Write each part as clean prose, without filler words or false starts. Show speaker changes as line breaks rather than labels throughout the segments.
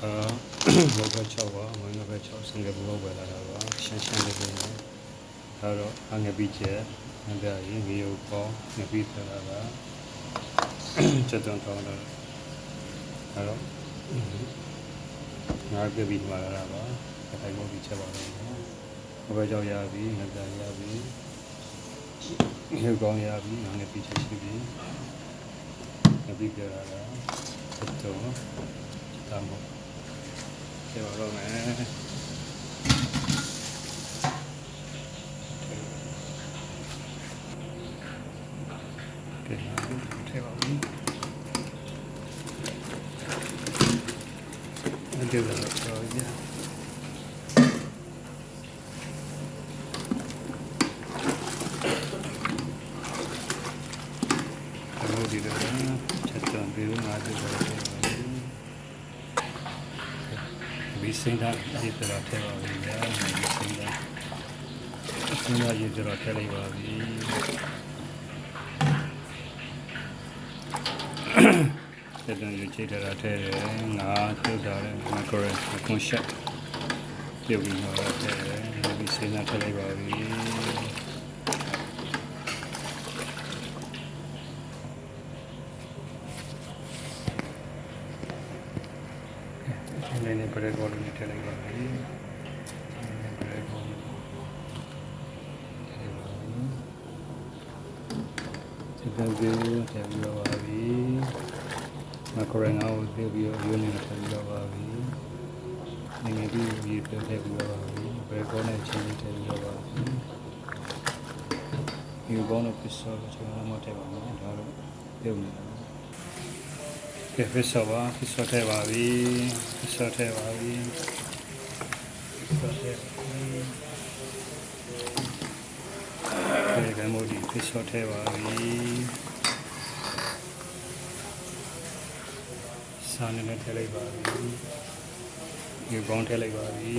လောက6ပါမင်းလောက6စင်ကာပူဝယ်လာတာပါရှင်းလေးပဲနော်ဒါတော့အငပိကျက်ငါပြရင်ငရုတ်ပေါငပိသလာတာစက်တုံထောင်းတော့ဒါတော့ငါပြပြီးမှာလာတာပါခိုင်မို့ဒီချက်ပါတော့နော်ဘယ်ကြောက်ရပြီငါပြရပြီငရုတ်ကောင်းရပြီငါငပိချက်ရှိပြီငပိပြလာတာစက်တုံတာမို့ကျေပါတော့မယ်ကဲထဲပါပြီအဲ့ဒါတော့ရဒီလိုချက်တံပြီးတော့ငါတို့တော့ဒီစင်တာဒီတော့ထဲပါပြီဗျာဒီစင်တာရေတော့ထဲလိုက်ပါပြီချက်တံရေချိတ်တာထဲတယ်ငါထုတ်တာလည်းမကရကွန်ရှက်ပြုတ်ပြီးတော့ထဲတယ်ဒီစင်တာထဲလိုက်ပါပြီနေပရဲကောလေးထည့်လိုက်ပါမယ်ပရဲကောလေးထည့်ပါမယ်ဒီကနေ့ထည့်ပြီးတော့ပါပြီမကရငါ့ကိုထည့်ပြီးတော့ယူနေထည့်ပြီးတော့ပါပြီငငယ်ပြီးရေထည့်ပြီးတော့ပါပြီပရဲကောနဲ့ချင်းထည့်ပြီးတော့ပါပြီဒီကောနဲ့ပစ္စည်းကိုကျွန်တော်မှထည့်ပါမယ်ဒါတော့ပြုတ်နေတာကဲဖစ်ဆောပါဖစ်ဆောထဲပါပြီဖစ်ဆောထဲပါပြီဖစ်ဆောထဲကဲမို့ဒီဖစ်ဆောထဲပါပြီစာနေနဲ့ထဲလိုက်ပါပြီဒီကောင်းထဲလိုက်ပါပြီ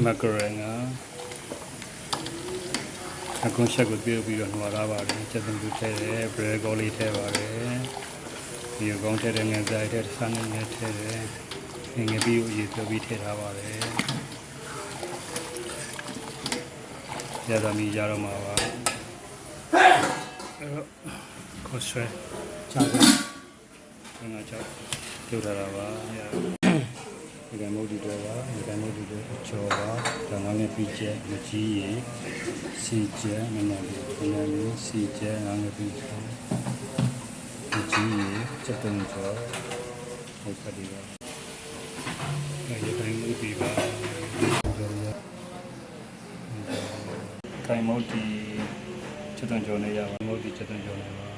မကရငါအကွန်ချက်ကိုပြုတ်ပြီးတော့နှွာလာပါတယ်ချက်သွင်းထည့်တယ်ဘရဲကောလေးထည့်ပါတယ်ဒီကောင်းထည့်တဲ့ငယ်စားထည့်ဆန်းနေထည့်တယ်ငယ်ပြီးရေပြုတ်ပြီးထည့်ထားပါတယ်ရသမီးရတော့မှာပါခေါ်ဆွဲချာတယ်ငါချောက်ပြုတ်ထားတာပါဒီကမုတ်ဒီတော့ပါဒီကမုတ်ဒီတော့အချောပါဒါမှလည်းပြီးချက်မကြီးရေစီချက်နည်းနည်းလေးစီချက်ငါငယ်ပြီးချက်မကြီးရေချက်တုံးချောဟုတ်ပါတယ်ပါဒီတိုင်းမုတ်ဒီပါခိုင်မုတ်ဒီချက်တုံးချောနေရပါမုတ်ဒီချက်တုံးချောနေပါ